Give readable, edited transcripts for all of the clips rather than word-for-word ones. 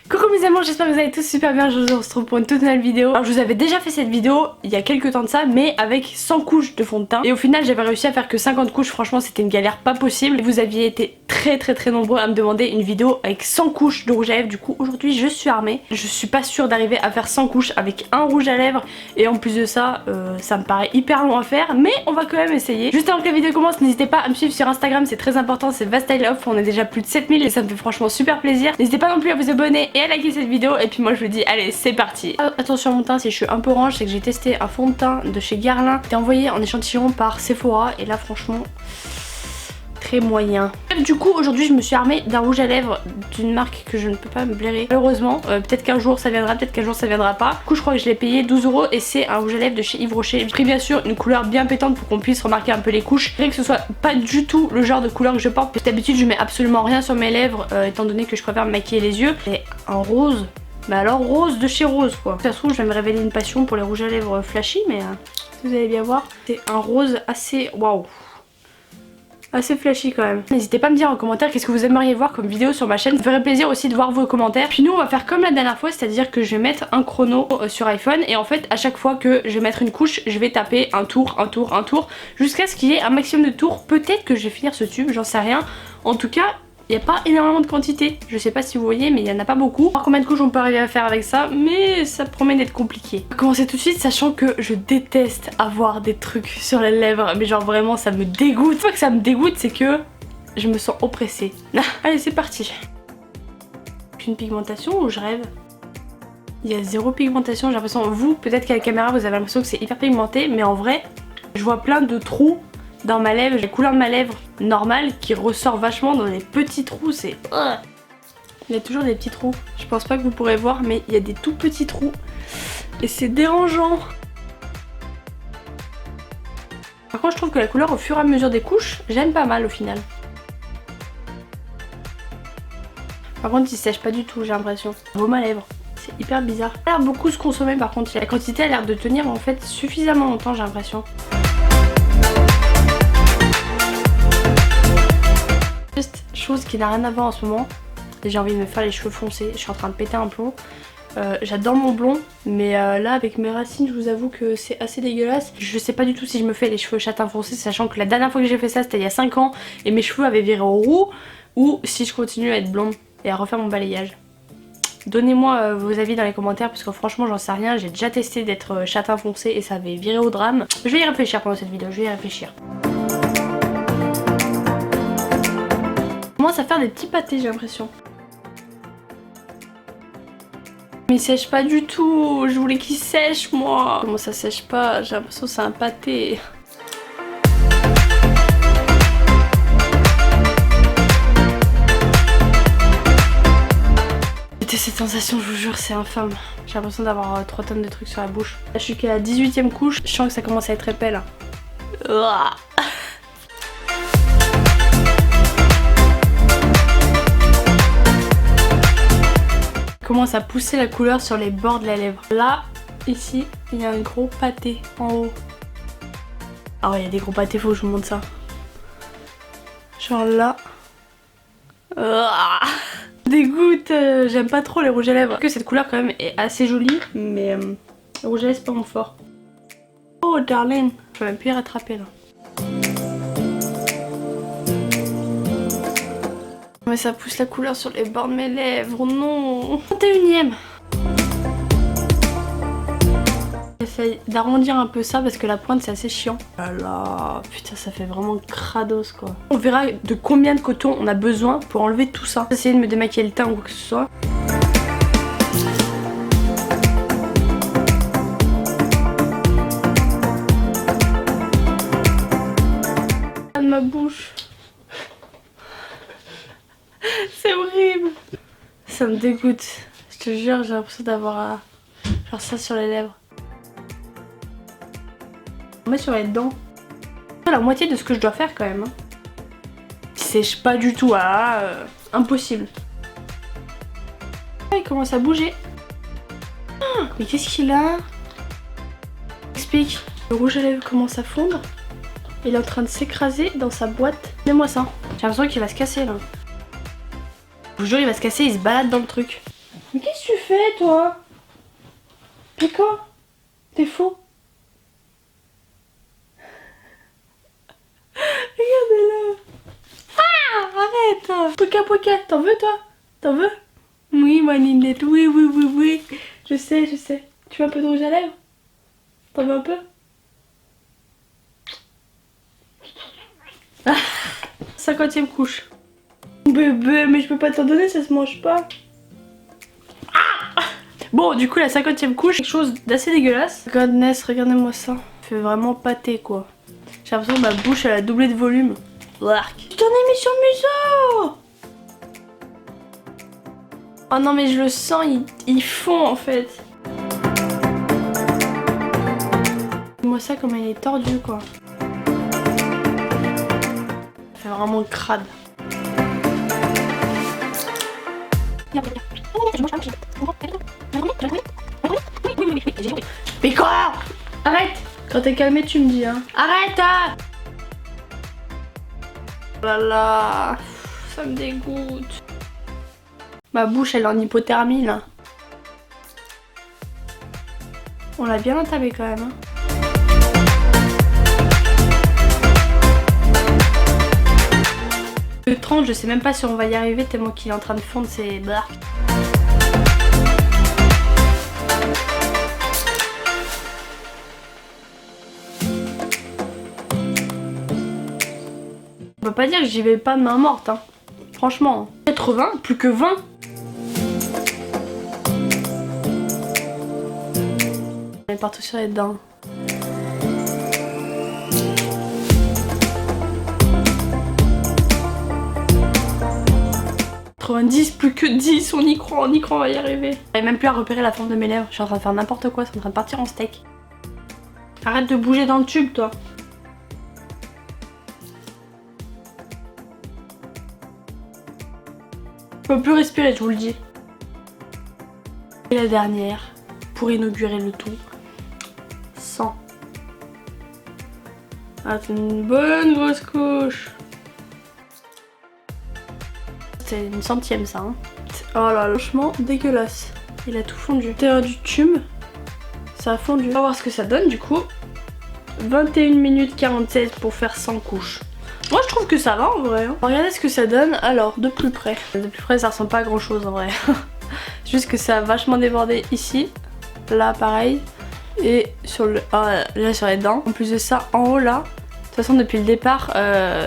Coucou mes amours, j'espère que vous allez tous super bien. Je vous retrouve pour une toute nouvelle vidéo. Alors je vous avais déjà fait cette vidéo il y a quelques temps de ça, mais avec 100 couches de fond de teint. Et au final j'avais réussi à faire que 50 couches, franchement c'était une galère pas possible. Et vous aviez été très nombreux à me demander une vidéo avec 100 couches de rouge à lèvres. Du coup aujourd'hui je suis armée. Je suis pas sûre d'arriver à faire 100 couches avec un rouge à lèvres. Et en plus de ça, ça me paraît hyper long à faire, mais on va quand même essayer. Juste avant que la vidéo commence, n'hésitez pas à me suivre sur Instagram, c'est très important, c'est VaStyleOff. On est déjà plus de 7000 et ça me fait franchement super plaisir. N'hésitez pas non plus à vous abonner et à liker cette vidéo. Et puis moi je vous dis allez c'est parti. Attention à mon teint, si je suis un peu orange c'est que j'ai testé un fond de teint de chez Guerlain. C'était envoyé en échantillon par Sephora et là franchement très moyen. Du coup aujourd'hui je me suis armée d'un rouge à lèvres d'une marque que je ne peux pas me blairer malheureusement. Peut-être qu'un jour ça viendra, peut-être qu'un jour ça viendra pas. Du coup je crois que je l'ai payé 12 € et c'est un rouge à lèvres de chez Yves Rocher. J'ai pris bien sûr une couleur bien pétante pour qu'on puisse remarquer un peu les couches. Je dirais que ce soit pas du tout le genre de couleur que je porte parce que d'habitude je mets absolument rien sur mes lèvres étant donné que je préfère me maquiller les yeux. Et un rose, mais alors rose de chez Rose quoi. Ça se trouve je vais me révéler une passion pour les rouges à lèvres flashy, mais vous allez bien voir. C'est un rose assez waouh, assez flashy quand même. N'hésitez pas à me dire en commentaire qu'est-ce que vous aimeriez voir comme vidéo sur ma chaîne. Ça me ferait plaisir aussi de voir vos commentaires. Puis nous on va faire comme la dernière fois, c'est à dire que je vais mettre un chrono sur iPhone. Et en fait à chaque fois que je vais mettre une couche, je vais taper un tour jusqu'à ce qu'il y ait un maximum de tours. Peut-être que je vais finir ce tube, j'en sais rien. En tout cas il n'y a pas énormément de quantité, je sais pas si vous voyez mais il n'y en a pas beaucoup. Alors combien de couches on peut arriver à faire avec ça, mais ça promet d'être compliqué. On va commencer tout de suite sachant que je déteste avoir des trucs sur les lèvres, mais genre vraiment ça me dégoûte. Une fois que ça me dégoûte c'est que je me sens oppressée. Allez c'est parti. Une pigmentation ou je rêve? Il y a zéro pigmentation, j'ai l'impression, vous peut-être qu'à la caméra vous avez l'impression que c'est hyper pigmenté, mais en vrai je vois plein de trous dans ma lèvre, la couleur de ma lèvre normale qui ressort vachement dans les petits trous, c'est... Il y a toujours des petits trous, je pense pas que vous pourrez voir mais il y a des tout petits trous et c'est dérangeant. Par contre je trouve que la couleur au fur et à mesure des couches, j'aime pas mal au final. Par contre il sèche pas du tout j'ai l'impression, vaut ma lèvre. C'est hyper bizarre. Ça a l'air beaucoup se consommer par contre, la quantité a l'air de tenir en fait suffisamment longtemps j'ai l'impression. Juste chose qui n'a rien à voir en ce moment, j'ai envie de me faire les cheveux foncés, je suis en train de péter un plomb. J'adore mon blond mais là avec mes racines je vous avoue que c'est assez dégueulasse. Je sais pas du tout si je me fais les cheveux châtain foncé sachant que la dernière fois que j'ai fait ça c'était il y a 5 ans et mes cheveux avaient viré au roux, ou si je continue à être blonde et à refaire mon balayage. Donnez-moi vos avis dans les commentaires parce que franchement j'en sais rien, j'ai déjà testé d'être châtain foncé et ça avait viré au drame. Je vais y réfléchir pendant cette vidéo, je vais y réfléchir. Je commence à faire des petits pâtés j'ai l'impression. Mais il sèche pas du tout, je voulais qu'il sèche moi. Comment ça sèche pas? J'ai l'impression que c'est un pâté. C'était cette sensation, je vous jure, c'est infâme. J'ai l'impression d'avoir 3 tonnes de trucs sur la bouche. Là je suis qu'à la 18e couche, je sens que ça commence à être épais là. Commence à pousser la couleur sur les bords de la lèvre. Là, ici, il y a un gros pâté en haut. Ah ouais, il y a des gros pâtés, faut que je vous montre ça. Genre là. Dégoûte, j'aime pas trop les rouges à lèvres. Que cette couleur quand même est assez jolie, mais le rouge à lèvres c'est pas mon fort. Oh darling, je peux même plus y rattraper là. Mais ça pousse la couleur sur les bords de mes lèvres, non. 21e. J'essaye d'arrondir un peu ça parce que la pointe c'est assez chiant. Ah là, putain ça fait vraiment crados quoi. On verra de combien de coton on a besoin pour enlever tout ça. J'essaie de me démaquiller le teint ou quoi que ce soit. De ma bouche. C'est horrible. Ça me dégoûte. Je te jure, j'ai l'impression d'avoir genre ça sur les lèvres. On met sur les dents. La moitié de ce que je dois faire quand même. Hein. Il sèche pas du tout. Impossible. Il commence à bouger. Mais qu'est-ce qu'il a? Explique. Le rouge à lèvres commence à fondre. Il est en train de s'écraser dans sa boîte. Donnez-moi ça. J'ai l'impression qu'il va se casser là. Je vous jure il va se casser, il se balade dans le truc. Mais qu'est-ce que tu fais toi? Pico? T'es fou? Regardez-le. Ah, arrête. Poca, t'en veux toi? T'en veux? Oui, ma Ninette, oui. Je sais. Tu veux un peu de rouge à lèvres? T'en veux un peu? Ah, 50e couche. Bébé, mais je peux pas t'en donner, ça se mange pas. Ah, bon, du coup, la 50e couche, quelque chose d'assez dégueulasse. Godness, regardez-moi ça. Ça fait vraiment pâté, quoi. J'ai l'impression que ma bouche, elle a doublé de volume. Lark. Je t'en ai mis sur le museau. Oh non, mais je le sens, il fond en fait. Moi ça comme elle est tordue quoi. Ça fait vraiment crade. Mais quoi? Arrête. Quand t'es calmé tu me dis hein. Arrête hein. Oh là là, ça me dégoûte. Ma bouche elle est en hypothermie là. On l'a bien entamé quand même hein. Le 30 je sais même pas si on va y arriver tellement qu'il est en train de fondre, c'est bah. On peut pas dire que j'y vais pas de main morte hein. Franchement. 80, plus que 20. On est partout sur les dents. Plus que 10, on y croit, on va y arriver. J'arrive même plus à repérer la forme de mes lèvres, je suis en train de faire n'importe quoi, c'est en train de partir en steak. Arrête de bouger dans le tube toi. Je peux plus respirer, je vous le dis. Et la dernière, pour inaugurer le tout, 100. Ah, c'est une bonne grosse couche. C'est une centième ça hein. Oh là, franchement dégueulasse. Il a tout fondu. L'intérieur du tube, ça a fondu. On va voir ce que ça donne du coup. 21 minutes 47 pour faire 100 couches. Moi je trouve que ça va en vrai hein. Regardez ce que ça donne alors de plus près. De plus près ça ressemble pas à grand chose en vrai. Juste que ça a vachement débordé ici. Là pareil. Et sur le... Ah, là sur les dents. En plus de ça en haut là. De toute façon depuis le départ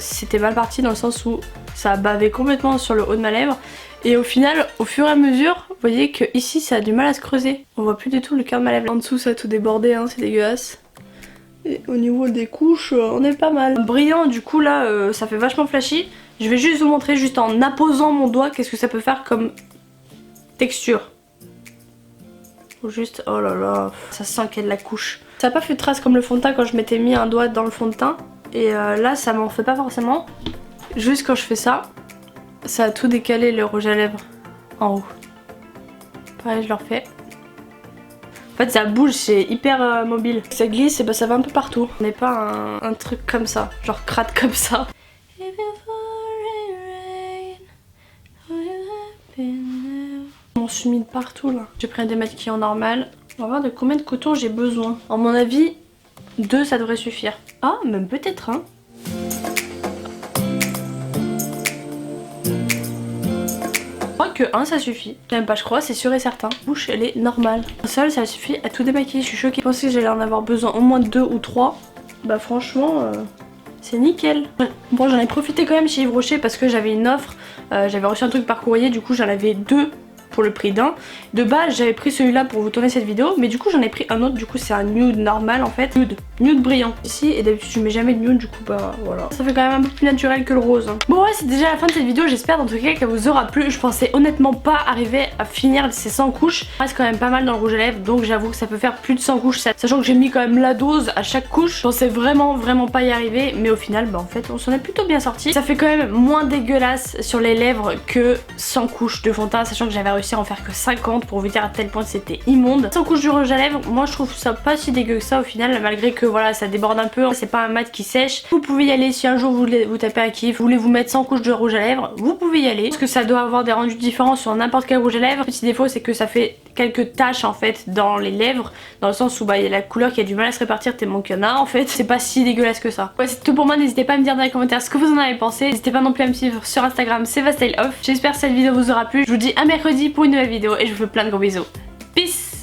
c'était mal parti dans le sens où ça a bavé complètement sur le haut de ma lèvre. Et au final, au fur et à mesure, vous voyez que ici ça a du mal à se creuser. On voit plus du tout le cœur de ma lèvre. En dessous ça a tout débordé, hein, c'est dégueulasse. Et au niveau des couches, on est pas mal. Brillant du coup là, ça fait vachement flashy. Je vais juste vous montrer juste en apposant mon doigt qu'est-ce que ça peut faire comme texture. Faut juste, oh là là, ça sent qu'il y a de la couche. Ça a pas fait de trace comme le fond de teint quand je m'étais mis un doigt dans le fond de teint. Et là ça m'en fait pas forcément. Juste quand je fais ça, ça a tout décalé le rouge à lèvres en haut. Pareil, je le refais. En fait, ça bouge, c'est hyper mobile. Ça glisse et bah ça va un peu partout. On n'est pas un truc comme ça, genre crade comme ça. On se humide partout là. J'ai pris un démaquillant normal. On va voir de combien de coton j'ai besoin. En mon avis, 2 ça devrait suffire. Ah, même peut-être un. Je crois que 1 ça suffit. Même pas je crois, c'est sûr et certain. La bouche elle est normale. Un seul ça suffit à tout démaquiller, je suis choquée. Je pensais que j'allais en avoir besoin au moins de 2 ou 3. Bah franchement c'est nickel. Bon j'en ai profité quand même chez Yves Rocher parce que j'avais une offre. J'avais reçu un truc par courrier, du coup j'en avais 2 pour le prix d'un. De base j'avais pris celui-là pour vous tourner cette vidéo, mais du coup j'en ai pris un autre, du coup c'est un nude normal en fait. Nude brillant. Ici, et d'habitude je mets jamais de nude, du coup bah voilà. Ça fait quand même un peu plus naturel que le rose. Hein. Bon ouais, c'est déjà la fin de cette vidéo, j'espère dans tout cas qu'elle vous aura plu. Je pensais honnêtement pas arriver à finir ces 100 couches. Il reste quand même pas mal dans le rouge à lèvres, donc j'avoue que ça peut faire plus de 100 couches, sachant que j'ai mis quand même la dose à chaque couche. Je pensais vraiment pas y arriver, mais au final bah en fait on s'en est plutôt bien sorti. Ça fait quand même moins dégueulasse sur les lèvres que 100 couches de fond de teint, sachant que j'avais réussi réussi à en faire que 50 pour vous dire à tel point c'était immonde. Sans couche de rouge à lèvres, moi je trouve ça pas si dégueu que ça au final, malgré que voilà ça déborde un peu, c'est pas un mat qui sèche. Vous pouvez y aller si un jour vous tapez un kiff, vous voulez vous mettre sans couche de rouge à lèvres, vous pouvez y aller. Parce que ça doit avoir des rendus différents sur n'importe quel rouge à lèvres. Petit défaut c'est que ça fait quelques taches en fait dans les lèvres, dans le sens où bah il y a la couleur qui a du mal à se répartir tellement qu'il y en a en fait. C'est pas si dégueulasse que ça. Ouais, c'est tout pour moi, n'hésitez pas à me dire dans les commentaires ce que vous en avez pensé. N'hésitez pas non plus à me suivre sur Instagram, c'est Vastyleoff. J'espère que cette vidéo vous aura plu. Je vous dis à mercredi pour une nouvelle vidéo et je vous fais plein de gros bisous. Peace.